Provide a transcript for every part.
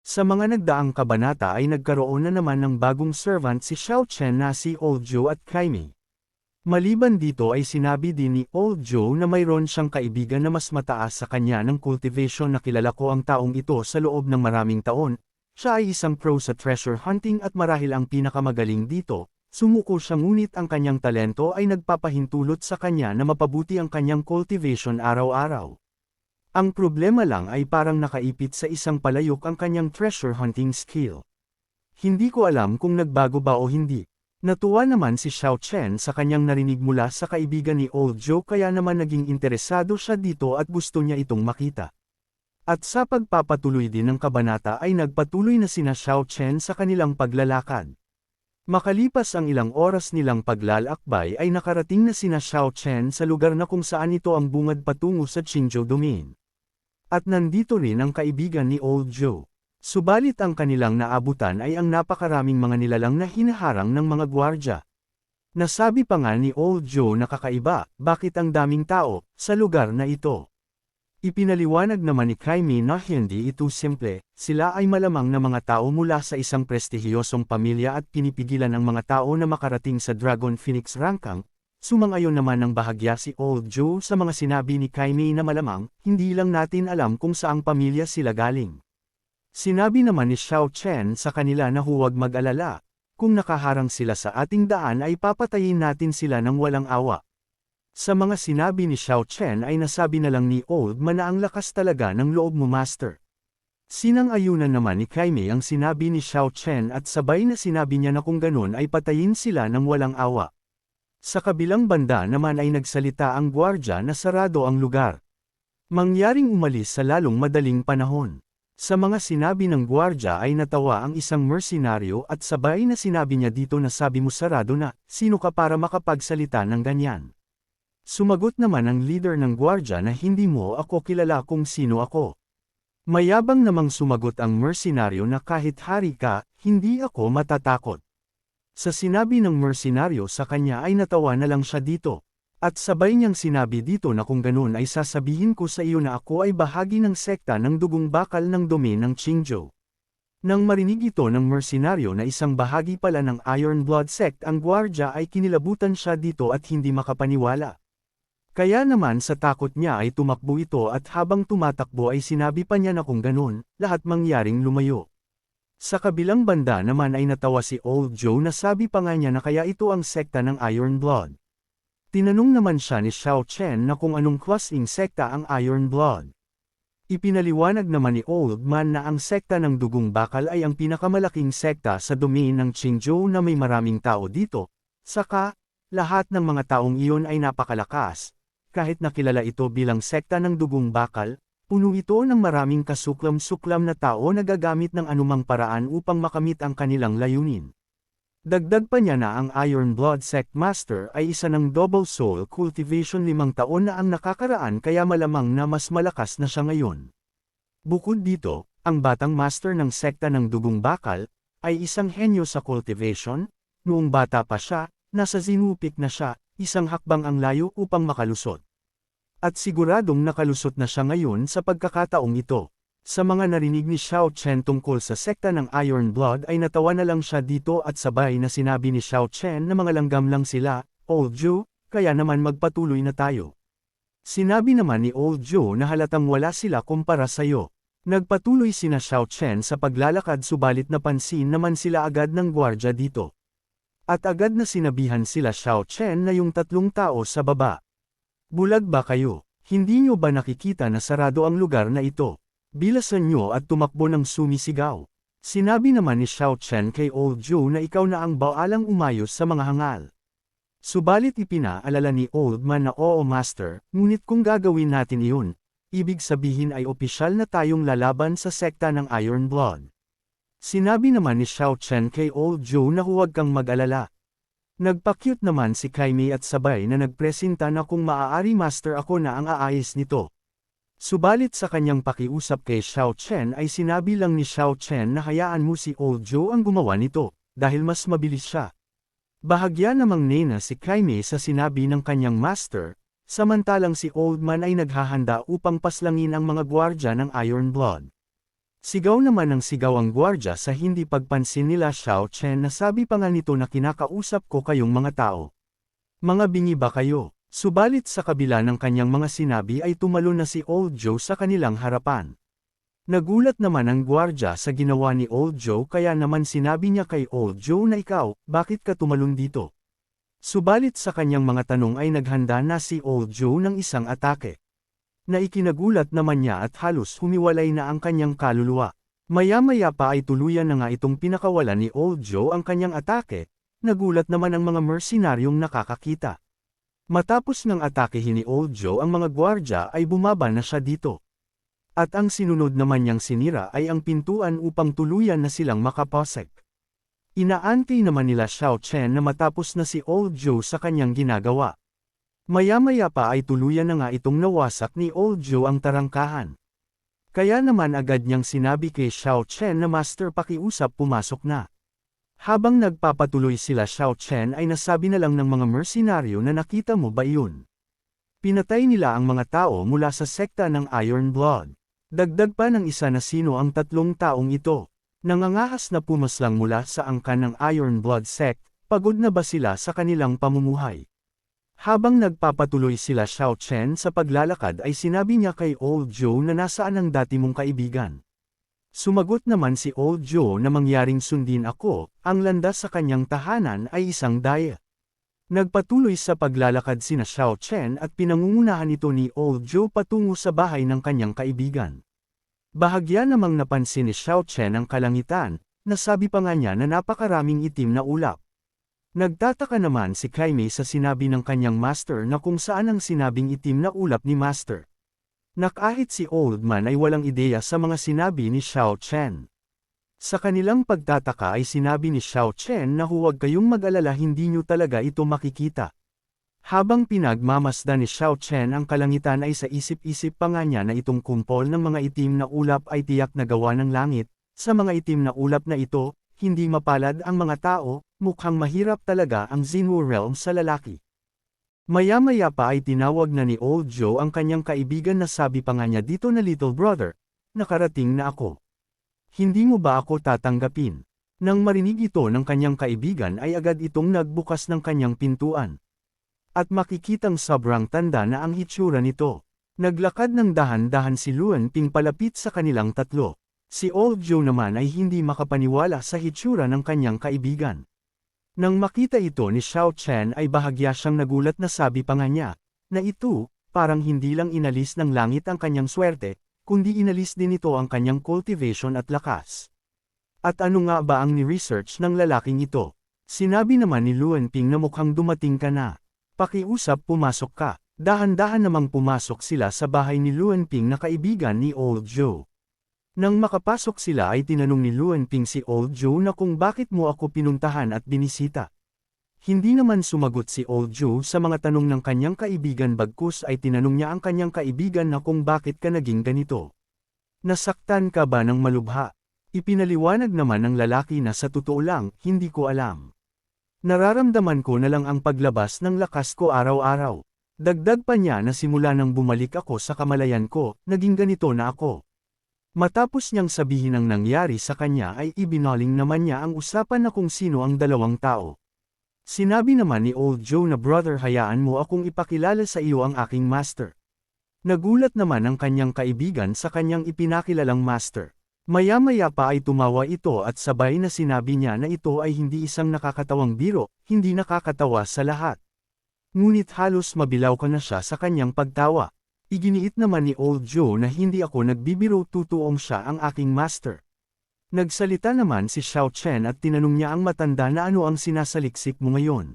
Sa mga nagdaang kabanata ay nagkaroon na naman ng bagong servant si Xiao Chen na si Old Joe at Kaimei. Maliban dito ay sinabi din ni Old Joe na mayroon siyang kaibigan na mas mataas sa kanya ng cultivation na kilala ko ang taong ito sa loob ng maraming taon. Siya ay isang pro sa treasure hunting at marahil ang pinakamagaling dito. Sumuko siya ngunit ang kanyang talento ay nagpapahintulot sa kanya na mapabuti ang kanyang cultivation araw-araw. Ang problema lang ay parang nakaipit sa isang palayok ang kanyang treasure hunting skill. Hindi ko alam kung nagbago ba o hindi. Natuwa naman si Xiao Chen sa kanyang narinig mula sa kaibigan ni Old Joe kaya naman naging interesado siya dito at gusto niya itong makita. At sa pagpapatuloy din ng kabanata ay nagpatuloy na sina Xiao Chen sa kanilang paglalakad. Makalipas ang ilang oras nilang paglalakbay ay nakarating na sina Xiao Chen sa lugar na kung saan ito ang bungad patungo sa Qingzhou Domain. At nandito rin ang kaibigan ni Old Joe. Subalit ang kanilang naabutan ay ang napakaraming mga nilalang na hinaharang ng mga gwardya. Nasabi pa nga ni Old Joe na kakaiba, bakit ang daming tao, sa lugar na ito. Ipinaliwanag naman ni Kaimei na hindi ito simple, sila ay malamang na mga tao mula sa isang prestihiyosong pamilya at pinipigilan ang mga tao na makarating sa Dragon Phoenix Rankang. Sumang-ayon naman ng bahagya si Old Joe sa mga sinabi ni Kaimei na malamang, hindi lang natin alam kung saang pamilya sila galing. Sinabi naman ni Xiao Chen sa kanila na huwag mag-alala, kung nakaharang sila sa ating daan ay papatayin natin sila ng walang awa. Sa mga sinabi ni Xiao Chen ay nasabi na lang ni Old Man na ang lakas talaga ng loob mo master. Sinang-ayunan naman ni Kaimei ang sinabi ni Xiao Chen at sabay na sinabi niya na kung ganun ay patayin sila ng walang awa. Sa kabilang banda naman ay nagsalita ang gwardya na sarado ang lugar. Mangyaring umalis sa lalong madaling panahon. Sa mga sinabi ng gwardya ay natawa ang isang mersenaryo at sabay na sinabi niya dito na sabi mo sarado na, sino ka para makapagsalita ng ganyan? Sumagot naman ang leader ng gwardya na hindi mo ako kilala kung sino ako. Mayabang namang sumagot ang mersenaryo na kahit hari ka, hindi ako matatakot. Sa sinabi ng mersenaryo sa kanya ay natawa na lang siya dito. At sabay niyang sinabi dito na kung ganun ay sasabihin ko sa iyo na ako ay bahagi ng sekta ng dugong bakal ng domain ng Qingzhou. Nang marinig ito ng mersenaryo na isang bahagi pala ng Iron Blood sect ang gwardya ay kinilabutan siya dito at hindi makapaniwala. Kaya naman sa takot niya ay tumakbo ito at habang tumatakbo ay sinabi pa niya na kung ganun, lahat mangyaring lumayo. Sa kabilang banda naman ay natawa si Old Joe na sabi pa nga niya na kaya ito ang sekta ng Iron Blood. Tinanong naman siya ni Xiao Chen na kung anong klaseng sekta ang Iron Blood. Ipinaliwanag naman ni Old Man na ang sekta ng dugong bakal ay ang pinakamalaking sekta sa domain ng Qingzhou na may maraming tao dito. Saka, lahat ng mga taong iyon ay napakalakas. Kahit nakilala ito bilang sekta ng dugong bakal, puno ito ng maraming kasuklam-suklam na tao na gagamit ng anumang paraan upang makamit ang kanilang layunin. Dagdag pa niya na ang Iron Blood Sect Master ay isa ng Double Soul Cultivation 5 taon na ang nakakaraan kaya malamang na mas malakas na siya ngayon. Bukod dito, ang batang master ng sekta ng dugong bakal, ay isang henyo sa cultivation. Noong bata pa siya, nasa zinupik na siya, isang hakbang ang layo upang makalusot. At siguradong nakalusot na siya ngayon sa pagkakataong ito. Sa mga narinig ni Xiao Chen tungkol sa sekta ng Iron Blood ay natawa na lang siya dito at sabay na sinabi ni Xiao Chen na mga langgam lang sila, Old Joe, kaya naman magpatuloy na tayo. Sinabi naman ni Old Joe na halatang wala sila kumpara sa'yo. Nagpatuloy sina Xiao Chen sa paglalakad subalit napansin naman sila agad ng gwardya dito. At agad na sinabihan sila Xiao Chen na yung tatlong tao sa baba. Bulag ba kayo? Hindi nyo ba nakikita na sarado ang lugar na ito? Bilasan nyo at tumakbo ng sumisigaw. Sinabi naman ni Xiao Chen kay Old Joe na ikaw na ang baalang umayos sa mga hangal. Subalit ipinaalala ni Old Man na oo master, ngunit kung gagawin natin iyon, ibig sabihin ay opisyal na tayong lalaban sa sekta ng Iron Blood. Sinabi naman ni Xiao Chen kay Old Joe na huwag kang mag-alala. Nagpa-cute naman si Kaimei at sabay na nagpresenta na kung maaari master ako na ang aayos nito. Subalit sa kanyang pakiusap kay Xiao Chen ay sinabi lang ni Xiao Chen na hayaan mo si Old Joe ang gumawa nito, dahil mas mabilis siya. Bahagya namang nena si Kaimei sa sinabi ng kanyang master, samantalang si Old Man ay naghahanda upang paslangin ang mga gwardya ng Iron Blood. Sigaw naman ng sigaw ang gwardya sa hindi pagpansin nila Xiao Chen na sabi pa nga nito na kinakausap ko kayong mga tao. Mga bingi ba kayo? Subalit sa kabila ng kanyang mga sinabi ay tumalon na si Old Joe sa kanilang harapan. Nagulat naman ang gwardya sa ginawa ni Old Joe kaya naman sinabi niya kay Old Joe na ikaw, bakit ka tumalon dito? Subalit sa kanyang mga tanong ay naghanda na si Old Joe ng isang atake. Na ikinagulat naman niya at halos humiwalay na ang kanyang kaluluwa. Maya-maya pa ay tuluyan na nga itong pinakawalan ni Old Joe ang kanyang atake, nagulat naman ang mga mercenaryong nakakakita. Matapos ng atakehin ni Old Joe ang mga gwardya ay bumaba na siya dito. At ang sinunod naman niyang sinira ay ang pintuan upang tuluyan na silang makapasok. Inaantay naman nila Xiao Chen na matapos na si Old Joe sa kanyang ginagawa. Maya-maya pa ay tuluyan na nga itong nawasak ni Old Joe ang tarangkahan. Kaya naman agad niyang sinabi kay Xiao Chen na master pakiusap pumasok na. Habang nagpapatuloy sila Xiao Chen ay nasabi na lang ng mga mercenaryo na nakita mo ba iyon? Pinatay nila ang mga tao mula sa sekta ng Iron Blood. Dagdag pa ng isa na sino ang tatlong taong ito. Nangangahas na pumaslang mula sa angkan ng Iron Blood sect, pagod na ba sila sa kanilang pamumuhay? Habang nagpapatuloy sila Xiao Chen sa paglalakad ay sinabi niya kay Old Joe na nasaan ang dati mong kaibigan. Sumagot naman si Old Joe na mangyaring sundin ako, ang landas sa kanyang tahanan ay isang daya. Nagpatuloy sa paglalakad sina Xiao Chen at pinangungunahan ito ni Old Joe patungo sa bahay ng kanyang kaibigan. Bahagya namang napansin ni Xiao Chen ang kalangitan, nasabi pa nga niya na napakaraming itim na ulap. Nagtataka naman si Jaime sa sinabi ng kanyang master na kung saan ang sinabing itim na ulap ni master. Nakahit si Old Man ay walang ideya sa mga sinabi ni Xiao Chen. Sa kanilang pagtataka ay sinabi ni Xiao Chen na huwag kayong mag-alala hindi nyo talaga ito makikita. Habang pinagmamasdan ni Xiao Chen ang kalangitan ay sa isip-isip pa nga niya na itong kumpol ng mga itim na ulap ay tiyak na gawa ng langit, sa mga itim na ulap na ito, hindi mapalad ang mga tao, mukhang mahirap talaga ang Xinwu realm sa lalaki. Maya-maya pa ay tinawag na ni Old Joe ang kanyang kaibigan na sabi pa nga niya dito na little brother, nakarating na ako. Hindi mo ba ako tatanggapin? Nang marinig ito ng kanyang kaibigan ay agad itong nagbukas ng kanyang pintuan. At makikitang sobrang tanda na ang hitsura nito. Naglakad ng dahan-dahan si Luan Ping palapit sa kanilang tatlo. Si Old Joe naman ay hindi makapaniwala sa hitsura ng kanyang kaibigan. Nang makita ito ni Xiao Chen ay bahagya siyang nagulat na sabi pa nga niya, na ito, parang hindi lang inalis ng langit ang kanyang swerte, kundi inalis din ito ang kanyang cultivation at lakas. At ano nga ba ang ni-research ng lalaking ito? Sinabi naman ni Luan Ping na mukhang dumating ka na. Pakiusap pumasok ka. Dahan-dahan namang pumasok sila sa bahay ni Luan Ping na kaibigan ni Old Joe. Nang makapasok sila ay tinanong ni Luan Ping si Old Joe na kung bakit mo ako pinuntahan at binisita. Hindi naman sumagot si Old Joe sa mga tanong ng kanyang kaibigan bagkus ay tinanong niya ang kanyang kaibigan na kung bakit ka naging ganito. Nasaktan ka ba ng malubha? Ipinaliwanag naman ng lalaki na sa totoo lang, hindi ko alam. Nararamdaman ko na lang ang paglabas ng lakas ko araw-araw. Dagdag pa niya na simula nang bumalik ako sa kamalayan ko, naging ganito na ako. Matapos niyang sabihin ang nangyari sa kanya ay ibinaling naman niya ang usapan na kung sino ang dalawang tao. Sinabi naman ni Old Joe na brother hayaan mo akong ipakilala sa iyo ang aking master. Nagulat naman ang kanyang kaibigan sa kanyang ipinakilalang master. Maya-maya pa ay tumawa ito at sabay na sinabi niya na ito ay hindi isang nakakatawang biro, hindi nakakatawa sa lahat. Ngunit halos mabilaw ka na siya sa kanyang pagtawa. Iginiit naman ni Old Joe na hindi ako nagbibiro tutuong siya ang aking master. Nagsalita naman si Xiao Chen at tinanong niya ang matanda na ano ang sinasaliksik mo ngayon.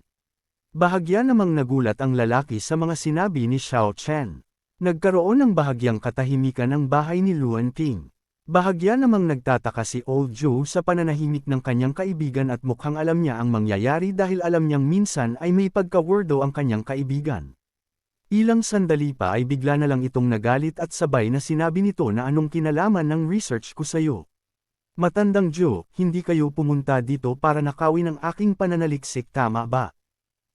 Bahagya namang nagulat ang lalaki sa mga sinabi ni Xiao Chen. Nagkaroon ng bahagyang katahimikan ang bahay ni Luan Ping. Bahagya namang nagtataka si Old Joe sa pananahimik ng kanyang kaibigan at mukhang alam niya ang mangyayari dahil alam niyang minsan ay may pagkawordo ang kanyang kaibigan. Ilang sandali pa ay bigla na lang itong nagalit at sabay na sinabi nito na anong kinalaman ng research ko sayo. Matandang Joe, hindi kayo pumunta dito para nakawin ang aking pananaliksik tama ba?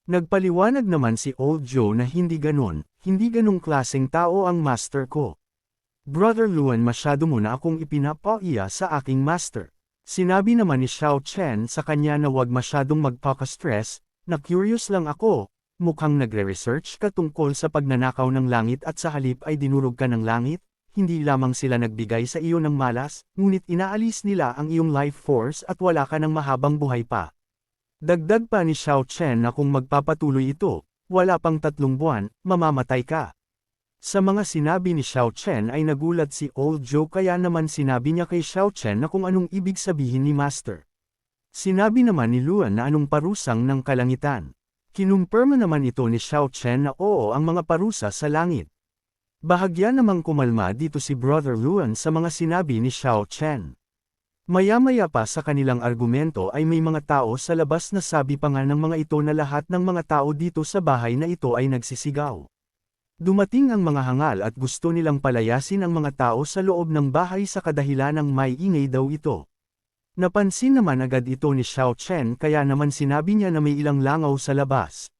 Nagpaliwanag naman si Old Joe na hindi ganong klaseng tao ang master ko. Brother Luan, masyado mo na akong ipinapaiya sa aking master. Sinabi naman ni Xiao Chen sa kanya na wag masyadong magpaka-stress, na curious lang ako, mukhang nagre-research ka tungkol sa pagnanakaw ng langit at sa halip ay dinurog ka ng langit, hindi lamang sila nagbigay sa iyo ng malas, ngunit inaalis nila ang iyong life force at wala ka ng mahabang buhay pa. Dagdag pa ni Xiao Chen na kung magpapatuloy ito, wala pang 3 buwan, mamamatay ka. Sa mga sinabi ni Xiao Chen ay nagulat si Old Joe, kaya naman sinabi niya kay Xiao Chen na kung anong ibig sabihin ni Master. Sinabi naman ni Luan na anong parusang ng kalangitan. Kinumpirma naman ito ni Xiao Chen na oo ang mga parusa sa langit. Bahagya namang kumalma dito si Brother Luan sa mga sinabi ni Xiao Chen. Maya-maya pa sa kanilang argumento ay may mga tao sa labas na sabi pa nga ng mga ito na lahat ng mga tao dito sa bahay na ito ay nagsisigaw. Dumating ang mga hangal at gusto nilang palayasin ang mga tao sa loob ng bahay sa kadahilan ng may ingay daw ito. Napansin naman agad ito ni Xiao Chen, kaya naman sinabi niya na may ilang langaw sa labas.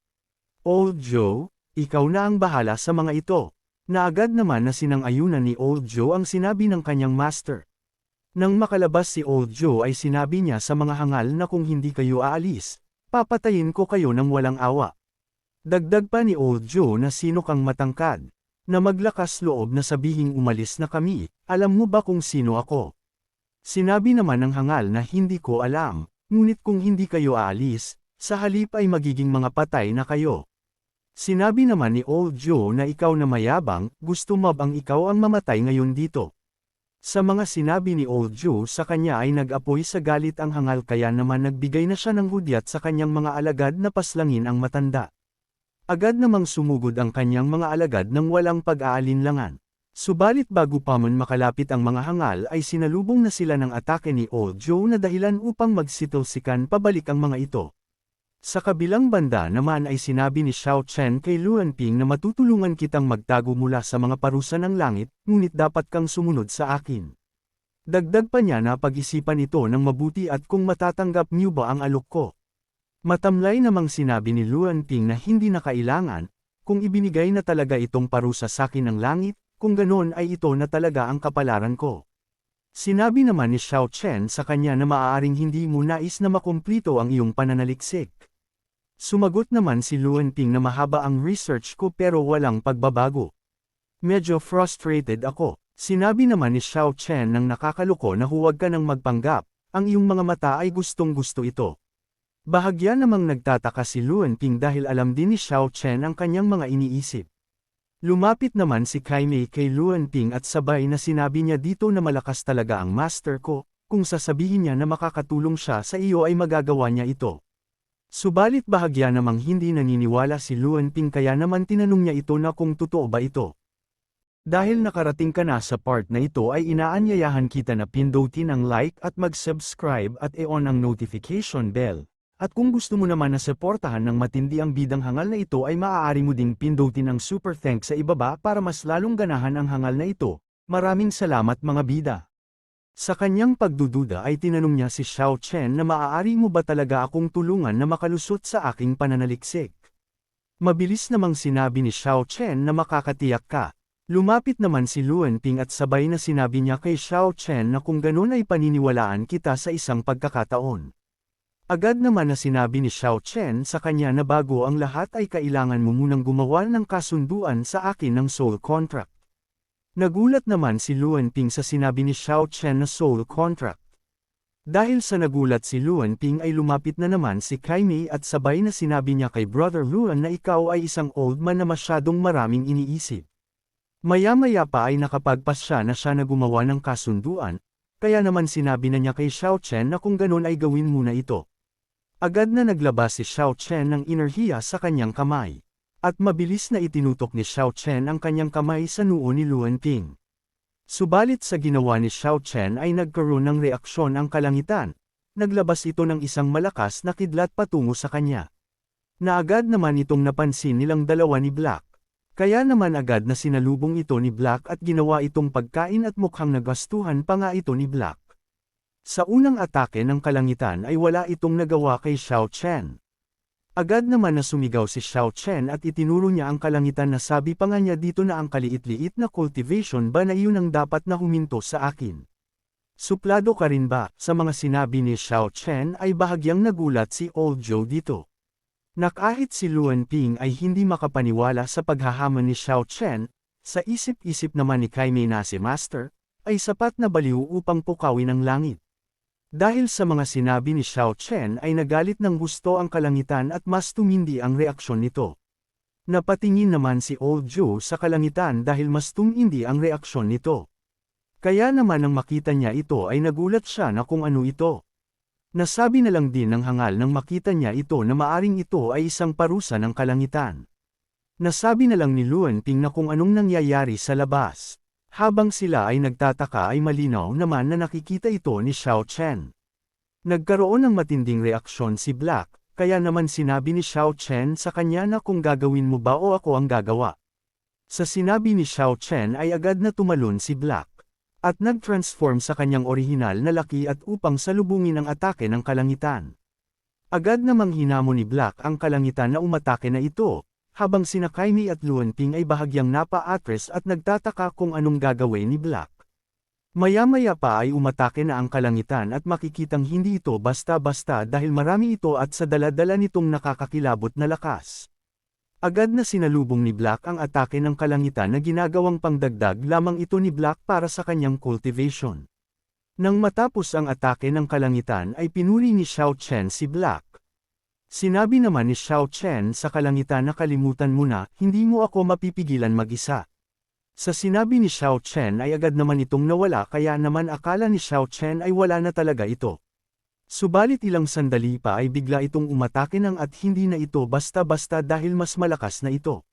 Old Joe, ikaw na ang bahala sa mga ito. Na agad naman na sinang-ayunan ni Old Joe ang sinabi ng kanyang master. Nang makalabas si Old Joe ay sinabi niya sa mga hangal na kung hindi kayo aalis, papatayin ko kayo ng walang awa. Dagdag pa ni Old Joe na sino kang matangkad, na maglakas loob na sabihing umalis na kami, alam mo ba kung sino ako? Sinabi naman ng hangal na hindi ko alam, ngunit kung hindi kayo aalis, sa halip ay magiging mga patay na kayo. Sinabi naman ni Old Joe na ikaw na mayabang, gusto mo bang ikaw ang mamatay ngayon dito? Sa mga sinabi ni Old Joe sa kanya ay nag-apoy sa galit ang hangal, kaya naman nagbigay na siya ng hudyat sa kanyang mga alagad na paslangin ang matanda. Agad namang sumugod ang kanyang mga alagad ng walang pag-aalinlangan. Subalit bago pa man makalapit ang mga hangal ay sinalubong na sila ng atake ni Old Joe na dahilan upang magsitalsikan pabalik ang mga ito. Sa kabilang banda naman ay sinabi ni Xiao Chen kay Luan Ping na matutulungan kitang magtago mula sa mga parusa ng langit, ngunit dapat kang sumunod sa akin. Dagdag pa niya na pag-isipan ito ng mabuti at kung matatanggap niyo ba ang alok ko. Matamlay namang sinabi ni Luan Ping na hindi na kailangan, kung ibinigay na talaga itong parusa sa akin ng langit, kung ganon ay ito na talaga ang kapalaran ko. Sinabi naman ni Xiao Chen sa kanya na maaaring hindi mo nais na makumplito ang iyong pananaliksik. Sumagot naman si Luan Ping na mahaba ang research ko pero walang pagbabago. Medyo frustrated ako. Sinabi naman ni Xiao Chen nang nakakaloko na huwag ka nang magpanggap, ang iyong mga mata ay gustong-gusto ito. Bahagya namang nagtataka si Luan Ping dahil alam din ni Xiao Chen ang kanyang mga iniisip. Lumapit naman si Kai Mei kay Luan Ping at sabay na sinabi niya dito na malakas talaga ang master ko, kung sasabihin niya na makakatulong siya sa iyo ay magagawa niya ito. Subalit bahagya namang hindi naniniwala si Luan Ping, kaya naman tinanong niya ito na kung totoo ba ito. Dahil nakarating ka na sa part na ito ay inaanyayahan kita na pindutin ang like at mag-subscribe at i-on ang notification bell. At kung gusto mo naman na suportahan ng matindi ang bidang hangal na ito ay maaari mo ding pindutin ang super thanks sa ibaba para mas lalong ganahan ang hangal na ito. Maraming salamat mga bida. Sa kanyang pagdududa ay tinanong niya si Xiao Chen na maaari mo ba talaga akong tulungan na makalusot sa aking pananaliksik. Mabilis namang sinabi ni Xiao Chen na makakatiyak ka. Lumapit naman si Luan Ping at sabay na sinabi niya kay Xiao Chen na kung ganun ay paniniwalaan kita sa isang pagkakataon. Agad naman na sinabi ni Xiao Chen sa kanya na bago ang lahat ay kailangan mo munang gumawa ng kasunduan sa akin ng soul contract. Nagulat naman si Luan Ping sa sinabi ni Xiao Chen na soul contract. Dahil sa nagulat si Luan Ping ay lumapit na naman si Kai Mei at sabay na sinabi niya kay Brother Luan na ikaw ay isang old man na masyadong maraming iniisip. Maya-maya pa ay nakapagpas siya na siya na gumawa ng kasunduan, kaya naman sinabi na niya kay Xiao Chen na kung ganun ay gawin muna ito. Agad na naglabas si Xiao Chen ng enerhiya sa kanyang kamay. At mabilis na itinutok ni Xiao Chen ang kanyang kamay sa noo ni Luan Ping. Subalit sa ginawa ni Xiao Chen ay nagkaroon ng reaksyon ang kalangitan. Naglabas ito ng isang malakas na kidlat patungo sa kanya. Na agad naman itong napansin nilang dalawa ni Black. Kaya naman agad na sinalubong ito ni Black at ginawa itong pagkain at mukhang nagastuhan pa nga ito ni Black. Sa unang atake ng kalangitan ay wala itong nagawa kay Xiao Chen. Agad naman na sumigaw si Xiao Chen at itinuro niya ang kalangitan na sabi pa nga niya dito na ang kaliit-liit na cultivation ba na iyon ang dapat na huminto sa akin. Suplado ka rin ba? Sa mga sinabi ni Xiao Chen ay bahagyang nagulat si Old Joe dito. Na kahit si Luan Ping ay hindi makapaniwala sa paghahamon ni Xiao Chen, sa isip-isip naman ni Kaimei na si Master, ay sapat na baliw upang pukawin ang langit. Dahil sa mga sinabi ni Xiao Chen ay nagalit ng gusto ang kalangitan at mas tumindi ang reaksyon nito. Napatingin naman si Old Joe sa kalangitan dahil mas tumindi ang reaksyon nito. Kaya naman nang makita niya ito ay nagulat siya na kung ano ito. Nasabi na lang din ng hangal nang makita niya ito na maaring ito ay isang parusa ng kalangitan. Nasabi na lang ni Luan Ping na kung anong nangyayari sa labas. Habang sila ay nagtataka ay malinaw naman na nakikita ito ni Xiao Chen. Nagkaroon ng matinding reaksyon si Black, kaya naman sinabi ni Xiao Chen sa kanya na kung gagawin mo ba o ako ang gagawa. Sa sinabi ni Xiao Chen ay agad na tumalon si Black, at nag-transform sa kanyang orihinal na laki at upang salubungin ang atake ng kalangitan. Agad namang hinamon ni Black ang kalangitan na umatake na ito. Habang sina Kaimei at Luan Ping ay bahagyang napa-atres at nagtataka kung anong gagawin ni Black. Maya-maya pa ay umatake na ang kalangitan at makikitang hindi ito basta-basta dahil marami ito at sa dala-dala nitong nakakakilabot na lakas. Agad na sinalubong ni Black ang atake ng kalangitan na ginagawang pangdagdag lamang ito ni Black para sa kanyang cultivation. Nang matapos ang atake ng kalangitan ay pinuri ni Xiao Chen si Black. Sinabi naman ni Xiao Chen sa kalangitan na kalimutan mo na, hindi mo ako mapipigilan mag-isa. Sa sinabi ni Xiao Chen ay agad naman itong nawala kaya naman akala ni Xiao Chen ay wala na talaga ito. Subalit ilang sandali pa ay bigla itong umatake ng at hindi na ito basta-basta dahil mas malakas na ito.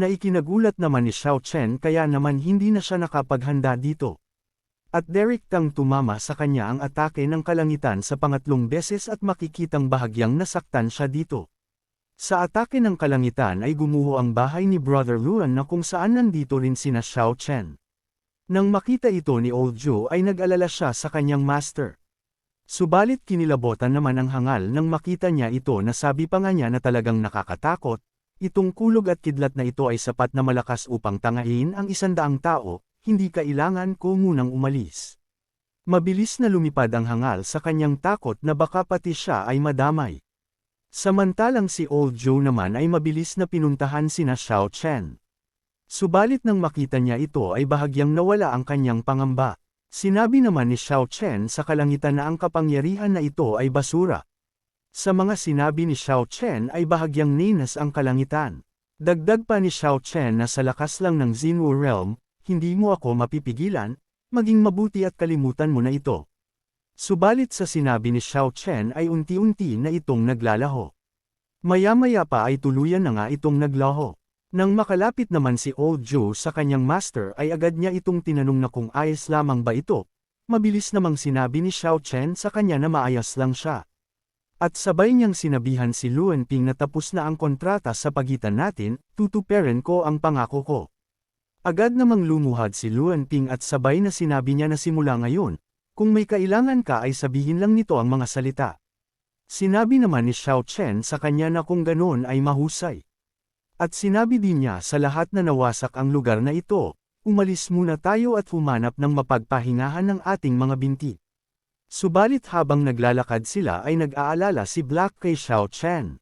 Naikinagulat naman ni Xiao Chen kaya naman hindi na siya nakapaghanda dito. At direktang tumama sa kanya ang atake ng kalangitan sa pangatlong beses at makikitang bahagyang nasaktan siya dito. Sa atake ng kalangitan ay gumuho ang bahay ni Brother Luan na kung saan nandito rin sina Xiao Chen. Nang makita ito ni Old Joe ay nag-alala siya sa kanyang master. Subalit kinilabotan naman ang hangal nang makita niya ito na sabi pa nga niya na talagang nakakatakot, itong kulog at kidlat na ito ay sapat na malakas upang tangahin ang 100 tao. Hindi kailangan ko munang umalis. Mabilis na lumipad ang hangal sa kanyang takot na baka pati siya ay madamay. Samantalang si Old Joe naman ay mabilis na pinuntahan sina Xiao Chen. Subalit nang makita niya ito ay bahagyang nawala ang kanyang pangamba. Sinabi naman ni Xiao Chen sa kalangitan na ang kapangyarihan na ito ay basura. Sa mga sinabi ni Xiao Chen ay bahagyang ninas ang kalangitan. Dagdag pa ni Xiao Chen na sa lakas lang ng Xinwu Realm, hindi mo ako mapipigilan, maging mabuti at kalimutan mo na ito. Subalit sa sinabi ni Xiao Chen ay unti-unti na itong naglalaho. Maya-maya pa ay tuluyan na nga itong naglaho. Nang makalapit naman si Old Joe sa kanyang master ay agad niya itong tinanong na kung ayos lamang ba ito. Mabilis namang sinabi ni Xiao Chen sa kanya na maayos lang siya. At sabay niyang sinabihan si Luan Ping na tapos na ang kontrata sa pagitan natin, tutuparin ko ang pangako ko. Agad namang lumuhad si Luan Ping at sabay na sinabi niya na simula ngayon, kung may kailangan ka ay sabihin lang nito ang mga salita. Sinabi naman ni Xiao Chen sa kanya na kung ganoon ay mahusay. At sinabi din niya sa lahat na nawasak ang lugar na ito, umalis muna tayo at humanap ng mapagpahingahan ng ating mga binti. Subalit habang naglalakad sila ay nag-aalala si Black kay Xiao Chen.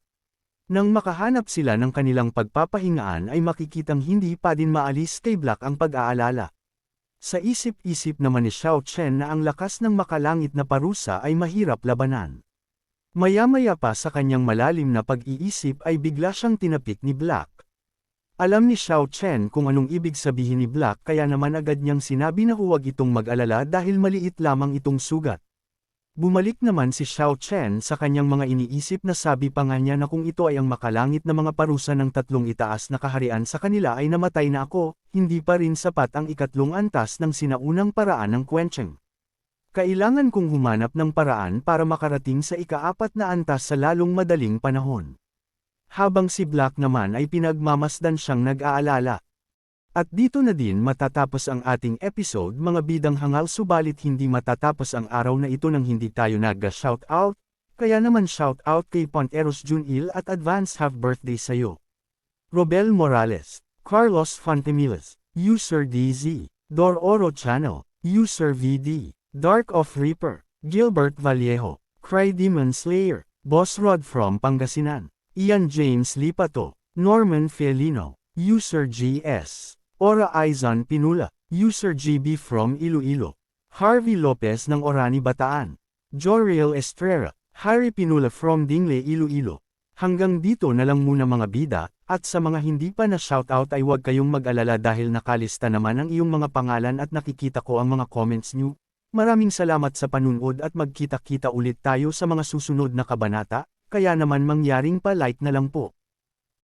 Nang makahanap sila ng kanilang pagpapahingaan ay makikitang hindi pa din maalis kay Black ang pag-aalala. Sa isip-isip naman ni Xiao Chen na ang lakas ng makalangit na parusa ay mahirap labanan. Maya-maya pa sa kanyang malalim na pag-iisip ay bigla siyang tinapik ni Black. Alam ni Xiao Chen kung anong ibig sabihin ni Black kaya naman agad niyang sinabi na huwag itong mag-alala dahil maliit lamang itong sugat. Bumalik naman si Xiao Chen sa kanyang mga iniisip na sabi pa nga niya na kung ito ay ang makalangit na mga parusa ng 3 itaas na kaharian sa kanila ay namatay na ako, hindi pa rin sapat ang 3 antas ng sinaunang paraan ng quenching. Kailangan kong humanap ng paraan para makarating sa 4 na antas sa lalong madaling panahon. Habang si Black naman ay pinagmamasdan siyang nag-aalala. At dito na din matatapos ang ating episode mga bidang hangal subalit hindi matatapos ang araw na ito nang hindi tayo nag-shoutout. Kaya naman shout out kay Ponteros Junil at advance have birthday sayo. Robel Morales, Carlos Fontemilas, User DZ, Dor Oro Channel, User VD, Dark of Reaper, Gilbert Vallejo, Cry Demon Slayer, Boss Rod from Pangasinan, Ian James Lipato, Norman Felino, User GS, Ora Aizan Pinula, User GB from Iloilo, Harvey Lopez ng Orani Bataan, Joriel Estrella, Harry Pinula from Dingle Iloilo. Hanggang dito na lang muna mga bida, at sa mga hindi pa na shoutout ay huwag kayong mag-alala dahil nakalista naman ang iyong mga pangalan at nakikita ko ang mga comments nyo. Maraming salamat sa panunood at magkita-kita ulit tayo sa mga susunod na kabanata, kaya naman mangyaring pa-like na lang po.